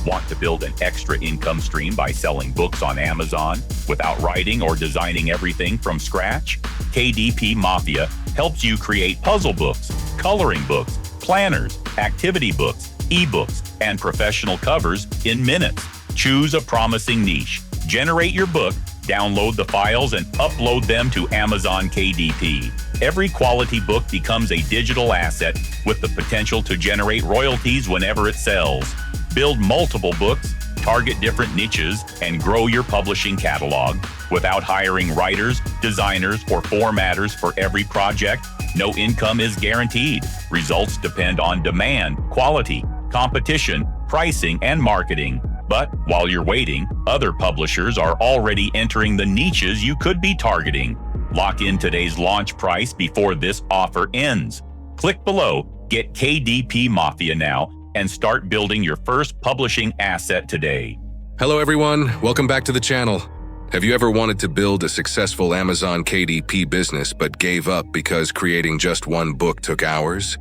Want to build an extra income stream by selling books on Amazon without writing or designing everything from scratch? KDP Mafia helps you create puzzle books, coloring books, planners, activity books, ebooks, and professional covers in minutes. Choose a promising niche, generate your book, download the files, and upload them to Amazon KDP. Every quality book becomes a digital asset with the potential to generate royalties whenever it sells. Build multiple books, target different niches, and grow your publishing catalog. Without hiring writers, designers, or formatters for every project, no income is guaranteed. Results depend on demand, quality, competition, pricing, and marketing. But while you're waiting, other publishers are already entering the niches you could be targeting. Lock in today's launch price before this offer ends. Click below, get KDP Mafia now, and start building your first publishing asset today. Hello everyone, welcome back to the channel. Have you ever wanted to build a successful Amazon KDP business but gave up because creating just one book took hours?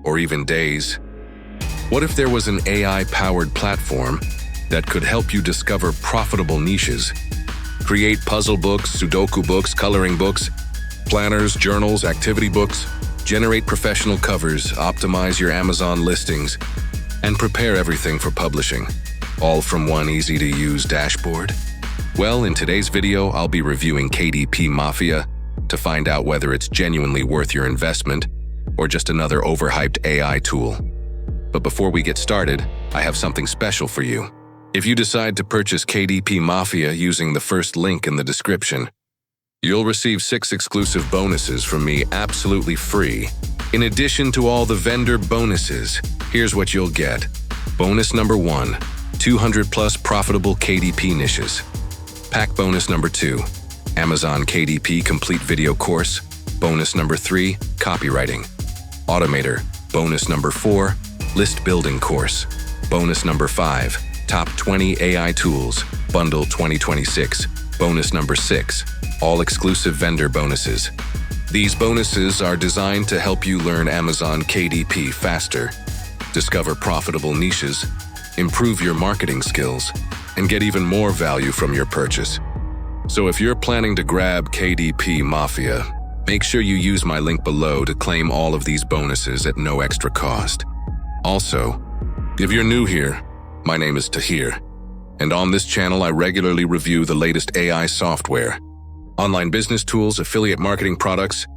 Or even days? What if there was an AI-powered platform that could help you discover profitable niches? Create puzzle books, Sudoku books, coloring books, planners, journals, activity books, generate professional covers, optimize your Amazon listings, and prepare everything for publishing, all from one easy-to-use dashboard? Well, in today's video, I'll be reviewing KDP Mafia to find out whether it's genuinely worth your investment or just another overhyped AI tool. But before we get started, I have something special for you. If you decide to purchase KDP Mafia using the first link in the description, you'll receive 6 exclusive bonuses from me absolutely free. In addition to all the vendor bonuses, here's what you'll get. Bonus number 1, 200 plus profitable KDP niches. Pack bonus number 2, Amazon KDP complete video course. Bonus number 3, copywriting. Automator. Bonus number 4, list building course. Bonus number 5, top 20 AI tools, bundle 2026. Bonus number 6, all exclusive vendor bonuses. These bonuses are designed to help you learn Amazon KDP faster, discover profitable niches, improve your marketing skills, and get even more value from your purchase. So if you're planning to grab KDP Mafia, make sure you use my link below to claim all of these bonuses at no extra cost. Also, if you're new here, my name is Tahir, and on this channel I regularly review the latest AI software, online business tools, affiliate marketing products,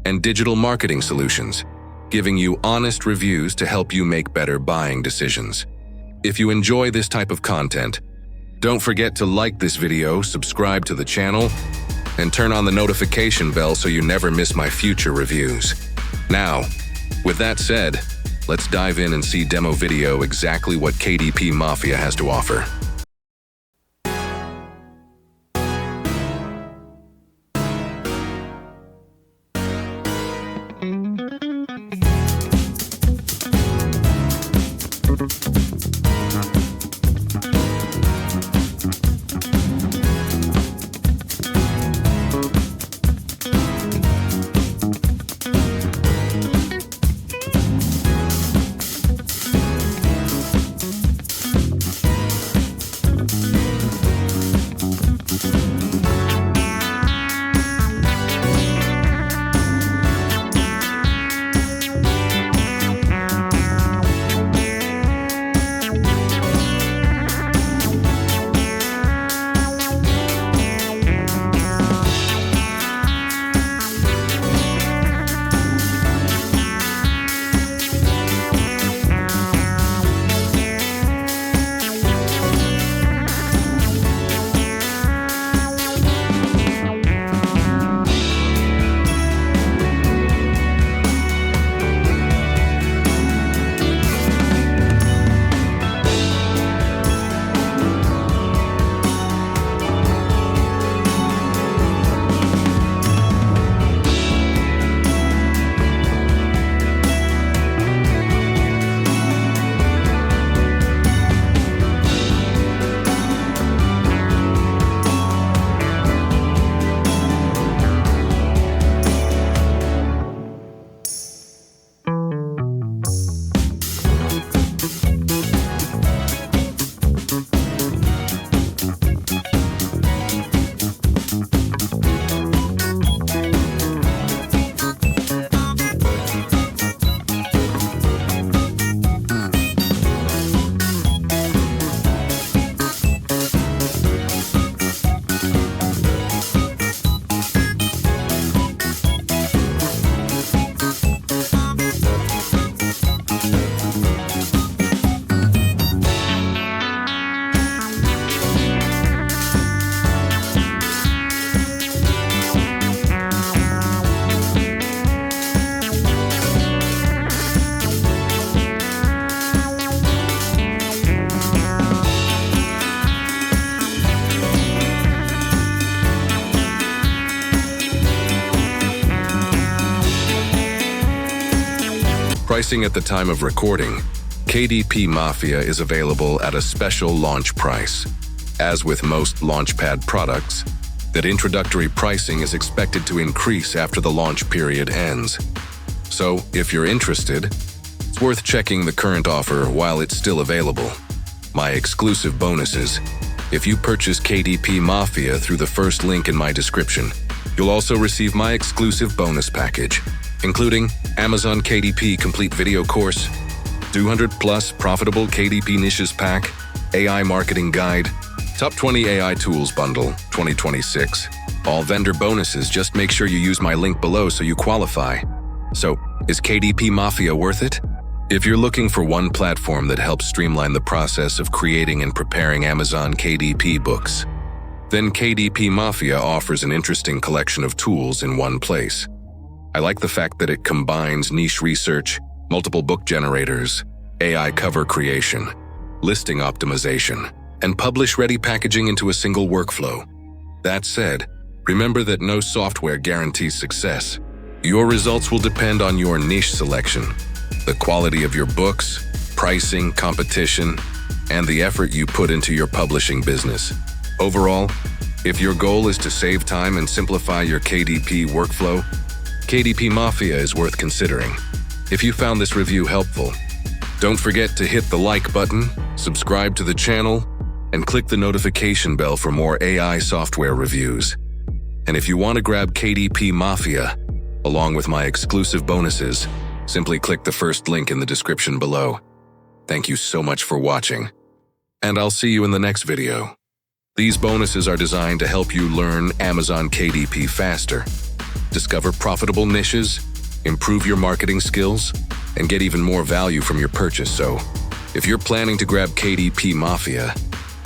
and digital marketing solutions, giving you honest reviews to help you make better buying decisions. If you enjoy this type of content, don't forget to like this video, subscribe to the channel, and turn on the notification bell so you never miss my future reviews. Now, with that said, let's dive in and see demo video exactly what KDP Mafia has to offer. Pricing at the time of recording, KDP Mafia is available at a special launch price. As with most Launchpad products, that introductory pricing is expected to increase after the launch period ends. So, if you're interested, it's worth checking the current offer while it's still available. My exclusive bonuses. If you purchase KDP Mafia through the first link in my description, you'll also receive my exclusive bonus package, including Amazon KDP Complete Video Course, 200 plus profitable KDP Niches Pack, AI Marketing Guide, Top 20 AI Tools Bundle 2026. All vendor bonuses, just make sure you use my link below so you qualify. So, is KDP Mafia worth it? If you're looking for one platform that helps streamline the process of creating and preparing Amazon KDP books, then KDP Mafia offers an interesting collection of tools in one place. I like the fact that it combines niche research, multiple book generators, AI cover creation, listing optimization, and publish-ready packaging into a single workflow. That said, remember that no software guarantees success. Your results will depend on your niche selection, the quality of your books, pricing, competition, and the effort you put into your publishing business. Overall, if your goal is to save time and simplify your KDP workflow, KDP Mafia is worth considering. If you found this review helpful, don't forget to hit the like button, subscribe to the channel, and click the notification bell for more AI software reviews. And if you want to grab KDP Mafia, along with my exclusive bonuses, simply click the first link in the description below. Thank you so much for watching, and I'll see you in the next video. These bonuses are designed to help you learn Amazon KDP faster, discover profitable niches, improve your marketing skills, and get even more value from your purchase. So, if you're planning to grab KDP Mafia,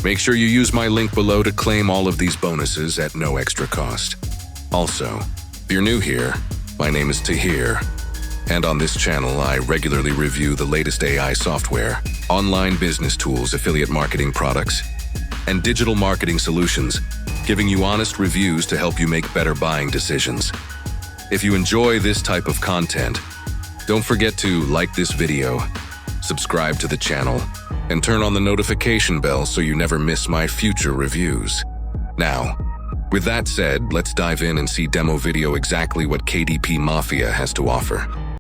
make sure you use my link below to claim all of these bonuses at no extra cost. Also, if you're new here, my name is Tahir, and on this channel I regularly review the latest AI software, online business tools, affiliate marketing products, and digital marketing solutions, giving you honest reviews to help you make better buying decisions. If you enjoy this type of content, don't forget to like this video, subscribe to the channel, and turn on the notification bell so you never miss my future reviews. Now, with that said, let's dive in and see demo video exactly what KDP Mafia has to offer.